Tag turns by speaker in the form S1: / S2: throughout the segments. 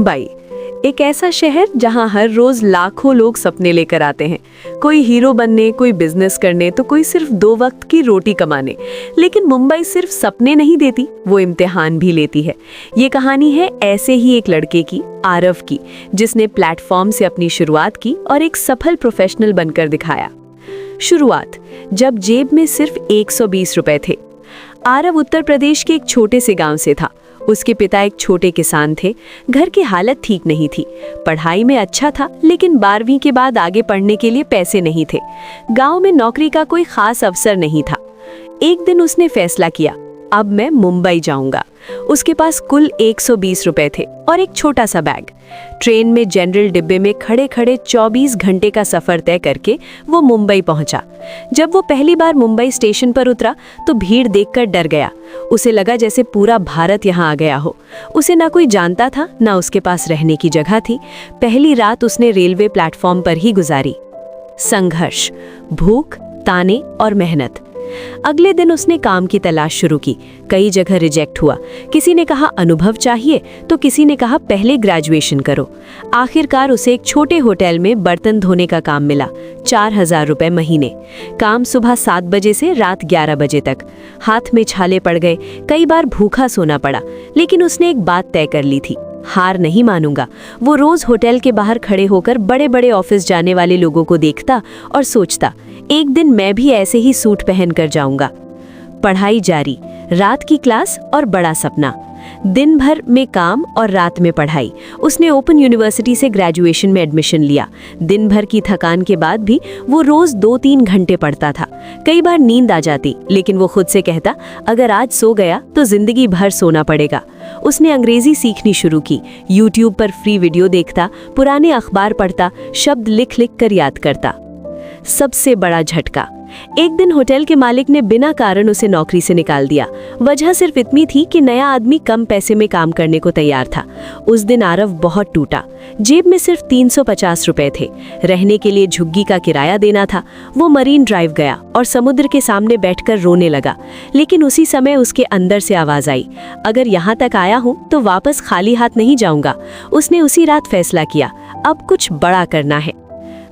S1: मुंबई, एक ऐसा शहर जहां हर रोज लाखों लोग सपने लेकर आते हैं। कोई हीरो बनने, कोई बिजनेस करने, तो कोई सिर्फ 2 वक्त की रोटी कमाने। लेकिन मुंबई सिर्फ सपने नहीं देती, वो इम्तिहान भी लेती है। ये कहानी है ऐसे ही एक लड़के की, आरव की, जिसने प्लेटफॉर्म से अपनी शुरुआत की और एक सफल प्रोफेशनल बनकर दिखाया। शुरुआत जब जेब में सिर्फ 120 रुपए थे। आरव उत्तर प्रदेश के एक छोटे से गांव से था। उसके पिता एक छोटे किसान थे। घर की हालत ठीक नहीं थी। पढ़ाई में अच्छा था, लेकिन 12वीं के बाद आगे पढ़ने के लिए पैसे नहीं थे। गांव में नौकरी का कोई खास अवसर नहीं था। एक दिन उसने फैसला किया, अब मैं मुंबई जाऊंगा। उसके पास कुल 120 रुपए थे और एक छोटा सा बैग। ट्रेन में जनरल डिब्बे में खड़े खड़े 24 घंटे का सफर तय करके वो मुंबई पहुंचा। जब वो पहली बार मुंबई स्टेशन पर उतरा तो भीड़ देखकर डर गया। उसे लगा जैसे पूरा भारत यहाँ आ गया हो। उसे ना कोई जानता था, ना उसके पास रहने की जगह थी। पहली रात उसने रेलवे प्लेटफॉर्म पर ही गुजारी। संघर्ष, भूख, ताने और मेहनत। अगले दिन उसने काम की तलाश शुरू की। कई जगह रिजेक्ट हुआ। किसी ने कहा अनुभव चाहिए, तो किसी ने कहा पहले ग्रेजुएशन करो। आखिरकार उसे एक छोटे होटल में बर्तन धोने का काम मिला। 4000 रुपए महीने। काम सुबह 7 बजे से रात 11 बजे तक। हाथ में छाले पड़ गए, कई बार भूखा सोना पड़ा, लेकिन उसने एक बात तय कर ली थी, हार नहीं मानूंगा। वो रोज होटल के बाहर खड़े होकर बड़े बड़े ऑफिस जाने वाले लोगों को देखता और सोचता, एक दिन मैं भी ऐसे ही सूट पहन कर जाऊंगा। पढ़ाई जारी, रात की क्लास और बड़ा सपना। दिन भर में काम और रात में पढ़ाई। उसने ओपन यूनिवर्सिटी से ग्रेजुएशन में एडमिशन लिया। दिन भर की थकान के बाद भी वो रोज 2-3 घंटे पढ़ता था। कई बार नींद आ जाती, लेकिन वो खुद से कहता, अगर आज सो गया तो जिंदगी भर सोना पड़ेगा। उसने अंग्रेजी सीखनी शुरू की। यूट्यूब पर फ्री वीडियो देखता, पुराने अखबार पढ़ता, शब्द लिख लिख कर याद करता। सबसे बड़ा झटका, एक दिन होटल के मालिक ने बिना कारण उसे नौकरी से निकाल दिया। वजह सिर्फ इतनी थी कि नया आदमी कम पैसे में काम करने को तैयार था। उस दिन आरव बहुत टूटा। जेब में सिर्फ 350 रुपए थे। रहने के लिए झुग्गी का किराया देना था। वो मरीन ड्राइव गया और समुद्र के सामने बैठकर रोने लगा। लेकिन उसी समय उसके अंदर से आवाज आई, अगर यहाँ तक आया हूँ तो वापस खाली हाथ नहीं जाऊंगा। उसने उसी रात फैसला किया, अब कुछ बड़ा करना है।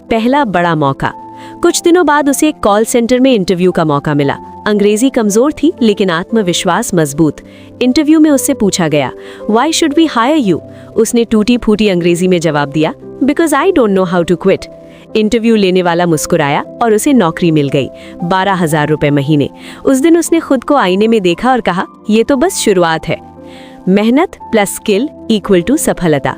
S1: पहला बड़ा मौका। कुछ दिनों बाद उसे एक कॉल सेंटर में इंटरव्यू का मौका मिला। अंग्रेजी कमजोर थी, लेकिन आत्मविश्वास मजबूत। इंटरव्यू में उससे पूछा गया, why should we hire you? उसने टूटी फूटी अंग्रेजी में जवाब दिया, because I don't know how to quit. Interview लेने वाला मुस्कुराया और उसे नौकरी मिल गई। 12,000 रुपए महीने। उस दिन उसने खुद को आईने में देखा और कहा, ये तो बस शुरुआत है। मेहनत प्लस स्किल इक्वल टू सफलता।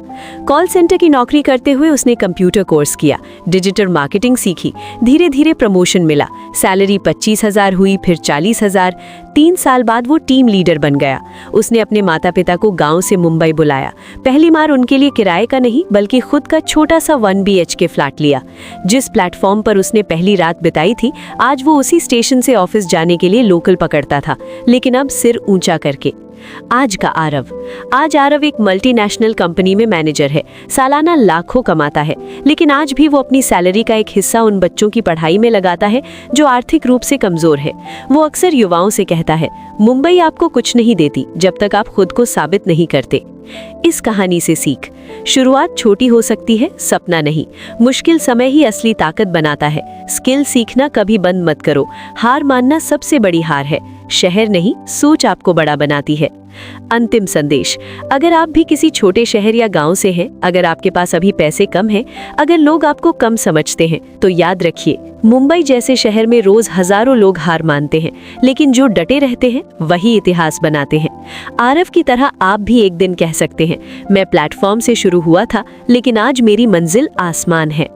S1: कॉल सेंटर की नौकरी करते हुए उसने कंप्यूटर कोर्स किया, डिजिटल मार्केटिंग सीखी। धीरे धीरे प्रमोशन मिला। सैलरी 25,000 हुई, फिर 40,000। 3 साल बाद वो टीम लीडर बन गया। उसने अपने माता पिता को गांव से मुंबई बुलाया। पहली बार उनके लिए किराए का नहीं, बल्कि खुद का छोटा सा 1 BHK फ्लैट लिया। जिस प्लेटफॉर्म पर उसने पहली रात बिताई थी, आज वो उसी स्टेशन से ऑफिस जाने के लिए लोकल पकड़ता था, लेकिन अब सिर ऊंचा करके। आज का आरव। आज आरव एक मल्टीनेशनल कंपनी में मैनेजर है। सालाना लाखों कमाता है, लेकिन आज भी वो अपनी सैलरी का एक हिस्सा उन बच्चों की पढ़ाई में लगाता है जो आर्थिक रूप से कमजोर है। वो अक्सर युवाओं से कहता है, मुंबई आपको कुछ नहीं देती जब तक आप खुद को साबित नहीं करते। इस कहानी से सीख, शुरुआत छोटी हो सकती है, सपना नहीं। मुश्किल समय ही असली ताकत बनाता है। स्किल सीखना कभी बंद मत करो। हार मानना सबसे बड़ी हार है। शहर नहीं, सोच आपको बड़ा बनाती है। अंतिम संदेश, अगर आप भी किसी छोटे शहर या गांव से हैं, अगर आपके पास अभी पैसे कम हैं, अगर लोग आपको कम समझते हैं, तो याद रखिए, मुंबई जैसे शहर में रोज हजारों लोग हार मानते हैं, लेकिन जो डटे रहते हैं वही इतिहास बनाते हैं। आरव की तरह आप भी एक दिन कह सकते हैं, मैं प्लेटफॉर्म से शुरू हुआ था, लेकिन आज मेरी मंजिल आसमान है।